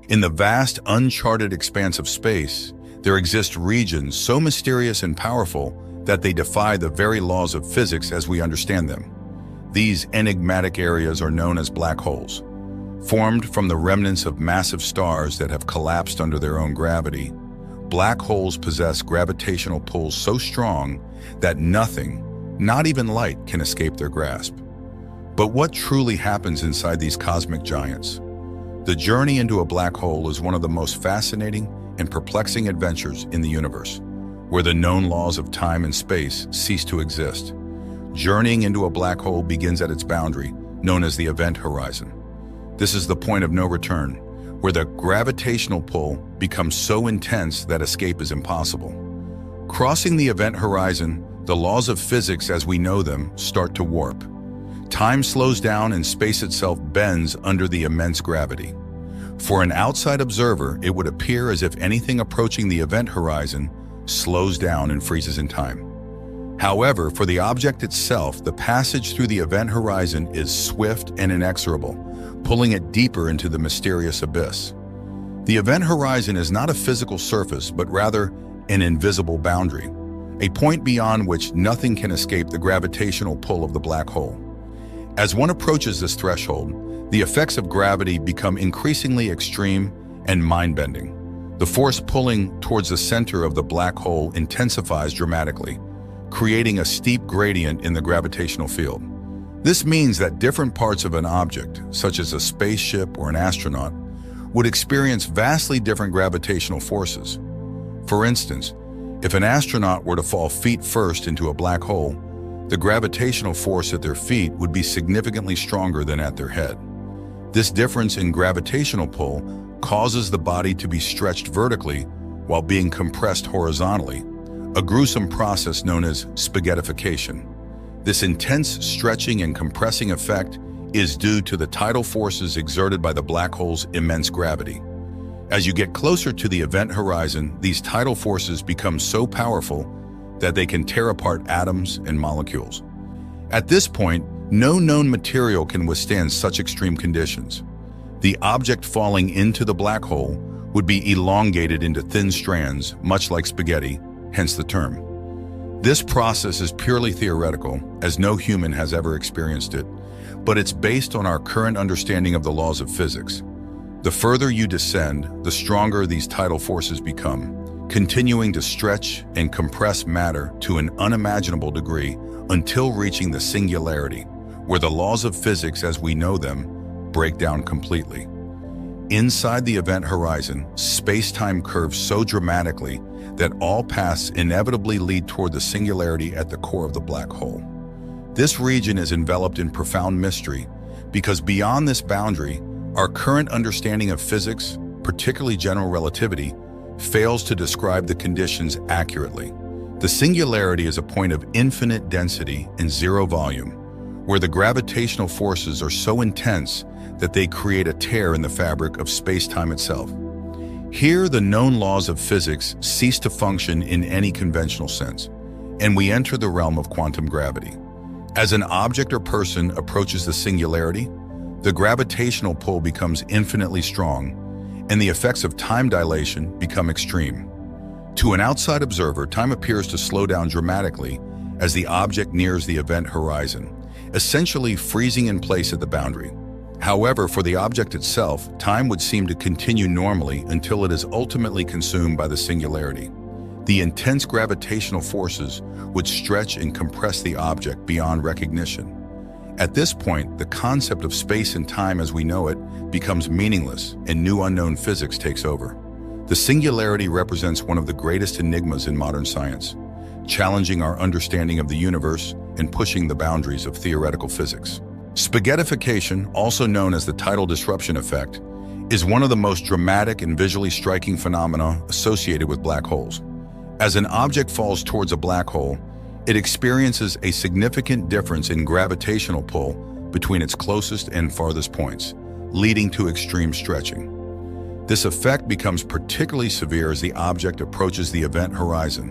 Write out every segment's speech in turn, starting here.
In the vast, uncharted expanse of space, there exist regions so mysterious and powerful that they defy the very laws of physics as we understand them. These enigmatic areas are known as black holes. Formed from the remnants of massive stars that have collapsed under their own gravity, black holes possess gravitational pulls so strong that nothing, not even light, can escape their grasp. But what truly happens inside these cosmic giants? The journey into a black hole is one of the most fascinating and perplexing adventures in the universe, where the known laws of time and space cease to exist. Journeying into a black hole begins at its boundary, known as the event horizon. This is the point of no return, where the gravitational pull becomes so intense that escape is impossible. Crossing the event horizon, the laws of physics as we know them start to warp. Time slows down and space itself bends under the immense gravity. For an outside observer, it would appear as if anything approaching the event horizon slows down and freezes in time. However, for the object itself, the passage through the event horizon is swift and inexorable, pulling it deeper into the mysterious abyss. The event horizon is not a physical surface, but rather an invisible boundary, a point beyond which nothing can escape the gravitational pull of the black hole. As one approaches this threshold, the effects of gravity become increasingly extreme and mind-bending. The force pulling towards the center of the black hole intensifies dramatically, creating a steep gradient in the gravitational field. This means that different parts of an object, such as a spaceship or an astronaut, would experience vastly different gravitational forces. For instance, if an astronaut were to fall feet first into a black hole, the gravitational force at their feet would be significantly stronger than at their head. This difference in gravitational pull causes the body to be stretched vertically while being compressed horizontally, a gruesome process known as spaghettification. This intense stretching and compressing effect is due to the tidal forces exerted by the black hole's immense gravity. As you get closer to the event horizon, these tidal forces become so powerful that they can tear apart atoms and molecules. At this point, no known material can withstand such extreme conditions. The object falling into the black hole would be elongated into thin strands, much like spaghetti, hence the term. This process is purely theoretical, as no human has ever experienced it, but it's based on our current understanding of the laws of physics. The further you descend, the stronger these tidal forces become, continuing to stretch and compress matter to an unimaginable degree until reaching the singularity, where the laws of physics as we know them break down completely. Inside the event horizon, space-time curves so dramatically that all paths inevitably lead toward the singularity at the core of the black hole. This region is enveloped in profound mystery because beyond this boundary, our current understanding of physics, particularly general relativity, fails to describe the conditions accurately. The singularity is a point of infinite density and zero volume, where the gravitational forces are so intense that they create a tear in the fabric of space-time itself. Here, the known laws of physics cease to function in any conventional sense, and we enter the realm of quantum gravity. As an object or person approaches the singularity, the gravitational pull becomes infinitely strong, and the effects of time dilation become extreme. To an outside observer, time appears to slow down dramatically as the object nears the event horizon, essentially freezing in place at the boundary. However, for the object itself, time would seem to continue normally until it is ultimately consumed by the singularity. The intense gravitational forces would stretch and compress the object beyond recognition. At this point, the concept of space and time as we know it becomes meaningless and new unknown physics takes over. The singularity represents one of the greatest enigmas in modern science, challenging our understanding of the universe and pushing the boundaries of theoretical physics. Spaghettification, also known as the tidal disruption effect, is one of the most dramatic and visually striking phenomena associated with black holes. As an object falls towards a black hole, it experiences a significant difference in gravitational pull between its closest and farthest points, leading to extreme stretching. This effect becomes particularly severe as the object approaches the event horizon,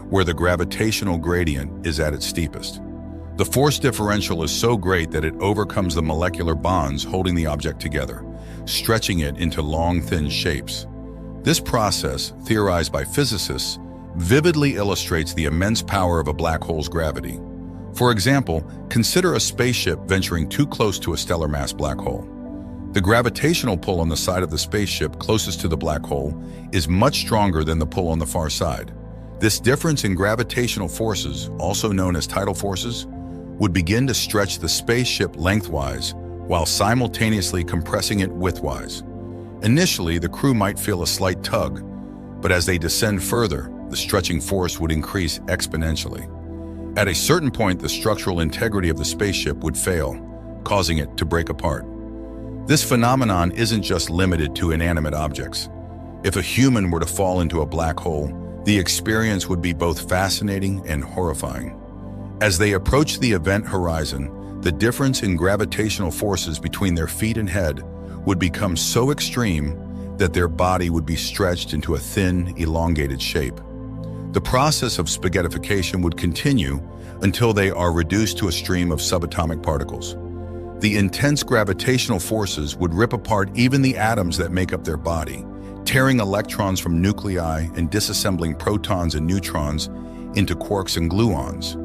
where the gravitational gradient is at its steepest. The force differential is so great that it overcomes the molecular bonds holding the object together, stretching it into long, thin shapes. This process, theorized by physicists, vividly illustrates the immense power of a black hole's gravity. For example, consider a spaceship venturing too close to a stellar mass black hole. The gravitational pull on the side of the spaceship closest to the black hole is much stronger than the pull on the far side. This difference in gravitational forces, also known as tidal forces, would begin to stretch the spaceship lengthwise while simultaneously compressing it widthwise. Initially, the crew might feel a slight tug, but as they descend further, the stretching force would increase exponentially. At a certain point, the structural integrity of the spaceship would fail, causing it to break apart. This phenomenon isn't just limited to inanimate objects. If a human were to fall into a black hole, the experience would be both fascinating and horrifying. As they approach the event horizon, the difference in gravitational forces between their feet and head would become so extreme that their body would be stretched into a thin, elongated shape. The process of spaghettification would continue until they are reduced to a stream of subatomic particles. The intense gravitational forces would rip apart even the atoms that make up their body, tearing electrons from nuclei and disassembling protons and neutrons into quarks and gluons.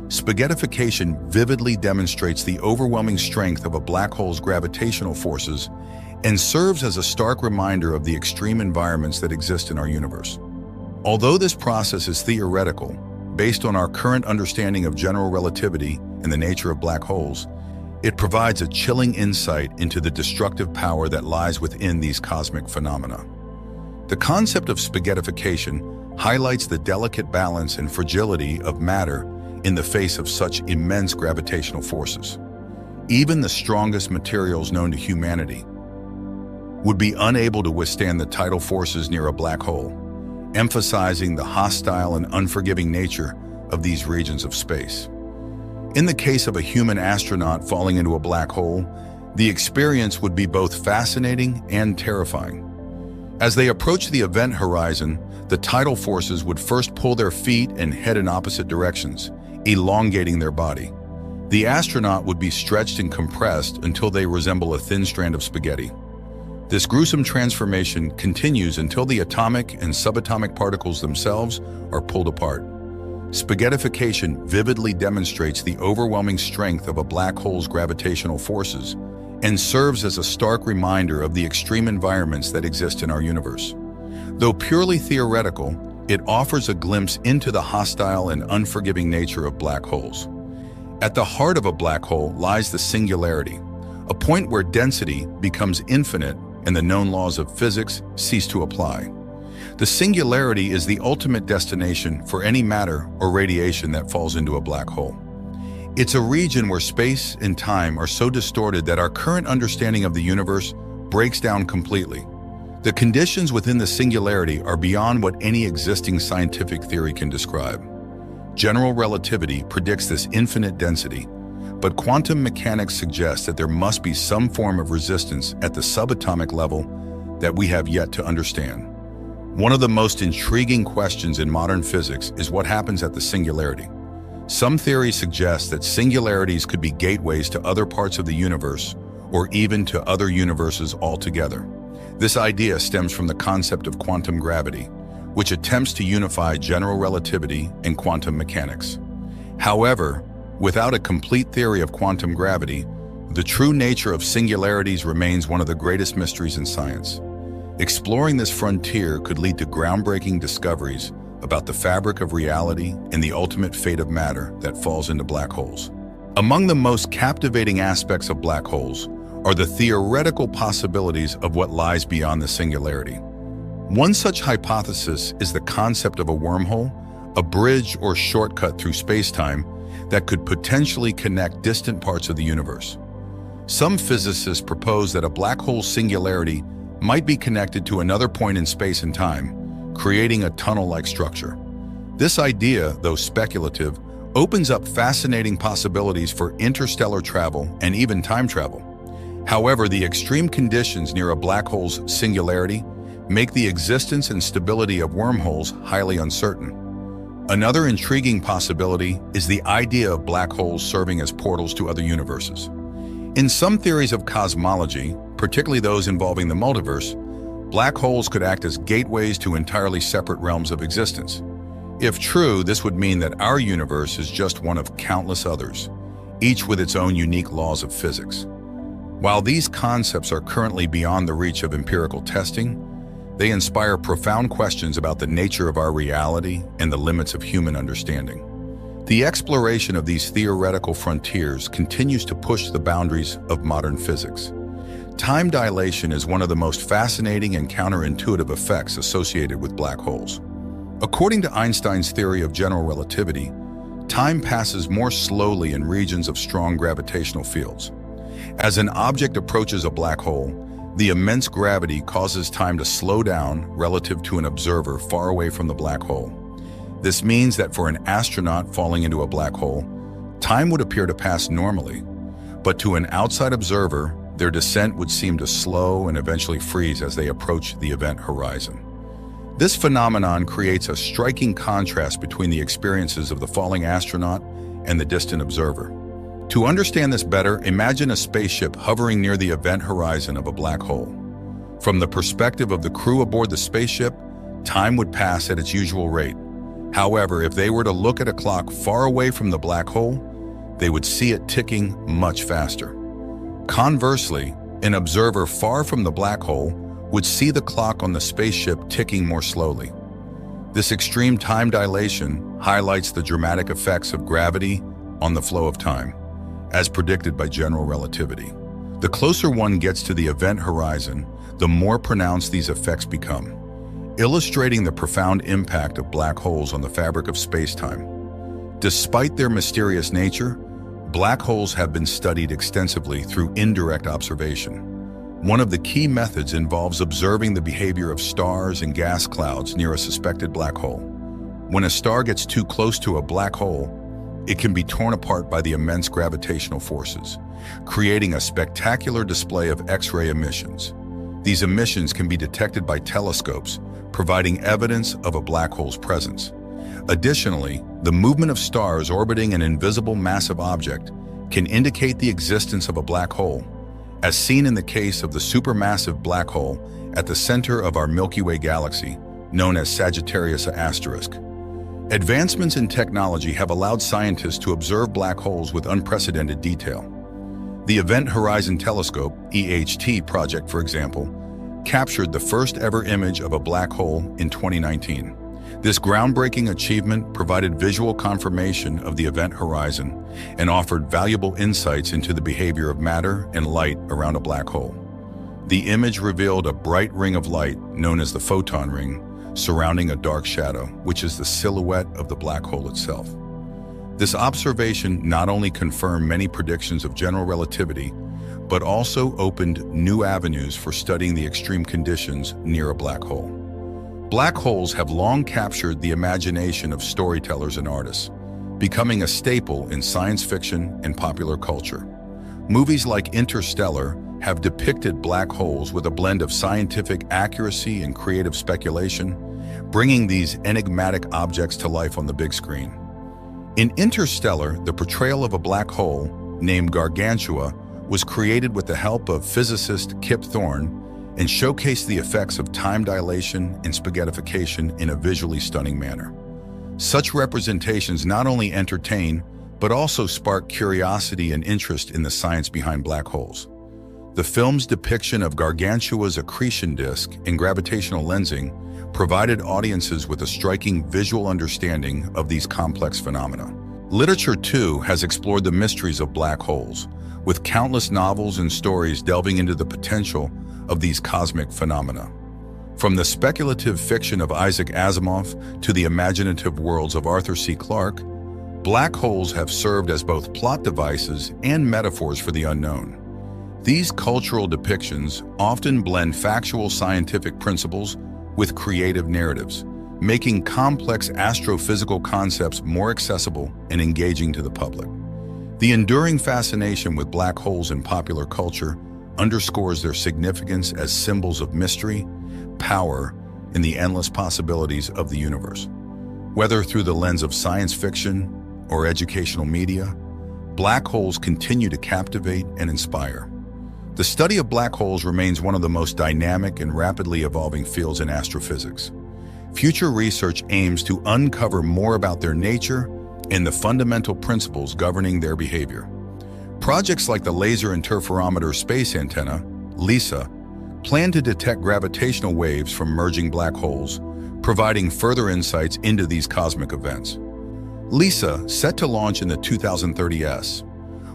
Spaghettification vividly demonstrates the overwhelming strength of a black hole's gravitational forces and serves as a stark reminder of the extreme environments that exist in our universe. Although this process is theoretical, based on our current understanding of general relativity and the nature of black holes, it provides a chilling insight into the destructive power that lies within these cosmic phenomena. The concept of spaghettification highlights the delicate balance and fragility of matter in the face of such immense gravitational forces. Even the strongest materials known to humanity would be unable to withstand the tidal forces near a black hole, emphasizing the hostile and unforgiving nature of these regions of space. In the case of a human astronaut falling into a black hole, the experience would be both fascinating and terrifying. As they approach the event horizon, the tidal forces would first pull their feet and head in opposite directions, elongating their body. The astronaut would be stretched and compressed until they resemble a thin strand of spaghetti. This gruesome transformation continues until the atomic and subatomic particles themselves are pulled apart. Spaghettification vividly demonstrates the overwhelming strength of a black hole's gravitational forces and serves as a stark reminder of the extreme environments that exist in our universe. Though purely theoretical, it offers a glimpse into the hostile and unforgiving nature of black holes. At the heart of a black hole lies the singularity, a point where density becomes infinite and the known laws of physics cease to apply. The singularity is the ultimate destination for any matter or radiation that falls into a black hole. It's a region where space and time are so distorted that our current understanding of the universe breaks down completely. The conditions within the singularity are beyond what any existing scientific theory can describe. General relativity predicts this infinite density, but quantum mechanics suggests that there must be some form of resistance at the subatomic level that we have yet to understand. One of the most intriguing questions in modern physics is what happens at the singularity. Some theories suggest that singularities could be gateways to other parts of the universe or even to other universes altogether. This idea stems from the concept of quantum gravity, which attempts to unify general relativity and quantum mechanics. However, without a complete theory of quantum gravity, the true nature of singularities remains one of the greatest mysteries in science. Exploring this frontier could lead to groundbreaking discoveries about the fabric of reality and the ultimate fate of matter that falls into black holes. Among the most captivating aspects of black holes are the theoretical possibilities of what lies beyond the singularity. One such hypothesis is the concept of a wormhole, a bridge or shortcut through space-time that could potentially connect distant parts of the universe. Some physicists propose that a black hole's singularity might be connected to another point in space and time, creating a tunnel-like structure. This idea, though speculative, opens up fascinating possibilities for interstellar travel and even time travel. However, the extreme conditions near a black hole's singularity make the existence and stability of wormholes highly uncertain. Another intriguing possibility is the idea of black holes serving as portals to other universes. In some theories of cosmology, particularly those involving the multiverse, black holes could act as gateways to entirely separate realms of existence. If true, this would mean that our universe is just one of countless others, each with its own unique laws of physics. While these concepts are currently beyond the reach of empirical testing, they inspire profound questions about the nature of our reality and the limits of human understanding. The exploration of these theoretical frontiers continues to push the boundaries of modern physics. Time dilation is one of the most fascinating and counterintuitive effects associated with black holes. According to Einstein's theory of general relativity, time passes more slowly in regions of strong gravitational fields. As an object approaches a black hole, the immense gravity causes time to slow down relative to an observer far away from the black hole. This means that for an astronaut falling into a black hole, time would appear to pass normally, but to an outside observer, their descent would seem to slow and eventually freeze as they approach the event horizon. This phenomenon creates a striking contrast between the experiences of the falling astronaut and the distant observer. To understand this better, imagine a spaceship hovering near the event horizon of a black hole. From the perspective of the crew aboard the spaceship, time would pass at its usual rate. However, if they were to look at a clock far away from the black hole, they would see it ticking much faster. Conversely, an observer far from the black hole would see the clock on the spaceship ticking more slowly. This extreme time dilation highlights the dramatic effects of gravity on the flow of time, as predicted by general relativity. The closer one gets to the event horizon, the more pronounced these effects become, illustrating the profound impact of black holes on the fabric of space-time. Despite their mysterious nature, black holes have been studied extensively through indirect observation. One of the key methods involves observing the behavior of stars and gas clouds near a suspected black hole. When a star gets too close to a black hole, it can be torn apart by the immense gravitational forces, creating a spectacular display of X-ray emissions. These emissions can be detected by telescopes, providing evidence of a black hole's presence. Additionally, the movement of stars orbiting an invisible massive object can indicate the existence of a black hole, as seen in the case of the supermassive black hole at the center of our Milky Way galaxy, known as Sagittarius A*. Advancements in technology have allowed scientists to observe black holes with unprecedented detail. The Event Horizon Telescope, EHT project, for example, captured the first ever image of a black hole in 2019. This groundbreaking achievement provided visual confirmation of the event horizon and offered valuable insights into the behavior of matter and light around a black hole. The image revealed a bright ring of light, known as the photon ring, surrounding a dark shadow, which is the silhouette of the black hole itself. This observation not only confirmed many predictions of general relativity, but also opened new avenues for studying the extreme conditions near a black hole. Black holes have long captured the imagination of storytellers and artists, becoming a staple in science fiction and popular culture. Movies like Interstellar have depicted black holes with a blend of scientific accuracy and creative speculation, bringing these enigmatic objects to life on the big screen. In Interstellar, the portrayal of a black hole, named Gargantua, was created with the help of physicist Kip Thorne and showcased the effects of time dilation and spaghettification in a visually stunning manner. Such representations not only entertain, but also spark curiosity and interest in the science behind black holes. The film's depiction of Gargantua's accretion disk and gravitational lensing provided audiences with a striking visual understanding of these complex phenomena. Literature, too, has explored the mysteries of black holes, with countless novels and stories delving into the potential of these cosmic phenomena. From the speculative fiction of Isaac Asimov to the imaginative worlds of Arthur C. Clarke, black holes have served as both plot devices and metaphors for the unknown. These cultural depictions often blend factual scientific principles with creative narratives, making complex astrophysical concepts more accessible and engaging to the public. The enduring fascination with black holes in popular culture underscores their significance as symbols of mystery, power, and the endless possibilities of the universe. Whether through the lens of science fiction or educational media, black holes continue to captivate and inspire. The study of black holes remains one of the most dynamic and rapidly evolving fields in astrophysics. Future research aims to uncover more about their nature and the fundamental principles governing their behavior. Projects like the Laser Interferometer Space Antenna, LISA, plan to detect gravitational waves from merging black holes, providing further insights into these cosmic events. LISA, set to launch in the 2030s,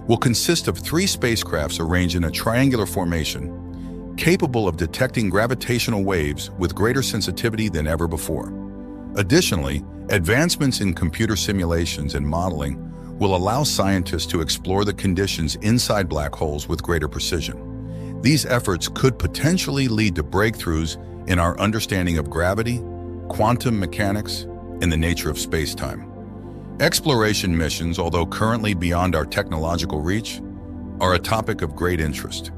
will consist of 3 spacecrafts arranged in a triangular formation, capable of detecting gravitational waves with greater sensitivity than ever before. Additionally, advancements in computer simulations and modeling will allow scientists to explore the conditions inside black holes with greater precision. These efforts could potentially lead to breakthroughs in our understanding of gravity, quantum mechanics, and the nature of space-time. Exploration missions, although currently beyond our technological reach, are a topic of great interest.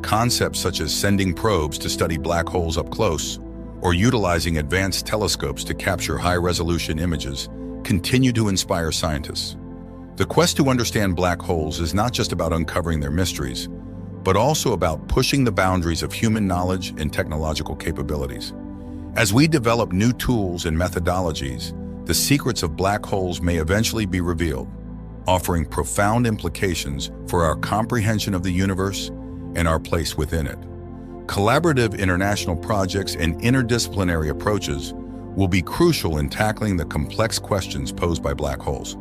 Concepts such as sending probes to study black holes up close or utilizing advanced telescopes to capture high-resolution images continue to inspire scientists. The quest to understand black holes is not just about uncovering their mysteries, but also about pushing the boundaries of human knowledge and technological capabilities. As we develop new tools and methodologies, the secrets of black holes may eventually be revealed, offering profound implications for our comprehension of the universe and our place within it. Collaborative international projects and interdisciplinary approaches will be crucial in tackling the complex questions posed by black holes.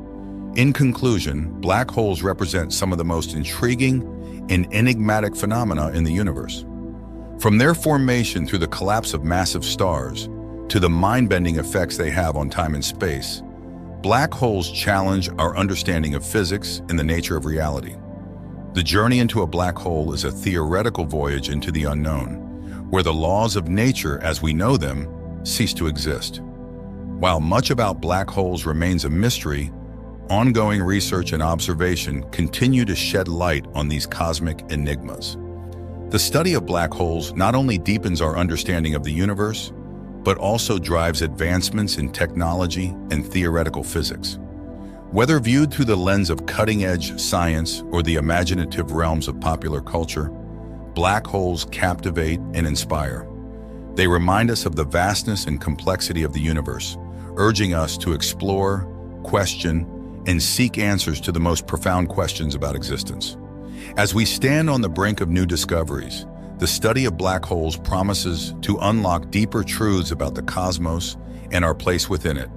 In conclusion, black holes represent some of the most intriguing and enigmatic phenomena in the universe. From their formation through the collapse of massive stars to the mind-bending effects they have on time and space, black holes challenge our understanding of physics and the nature of reality. The journey into a black hole is a theoretical voyage into the unknown, where the laws of nature as we know them cease to exist. While much about black holes remains a mystery, ongoing research and observation continue to shed light on these cosmic enigmas. The study of black holes not only deepens our understanding of the universe, but also drives advancements in technology and theoretical physics. Whether viewed through the lens of cutting-edge science or the imaginative realms of popular culture, black holes captivate and inspire. They remind us of the vastness and complexity of the universe, urging us to explore, question, and seek answers to the most profound questions about existence. As we stand on the brink of new discoveries, the study of black holes promises to unlock deeper truths about the cosmos and our place within it,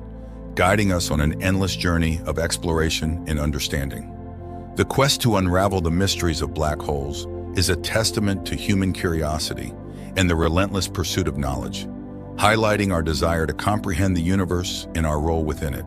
guiding us on an endless journey of exploration and understanding. The quest to unravel the mysteries of black holes is a testament to human curiosity and the relentless pursuit of knowledge, highlighting our desire to comprehend the universe and our role within it.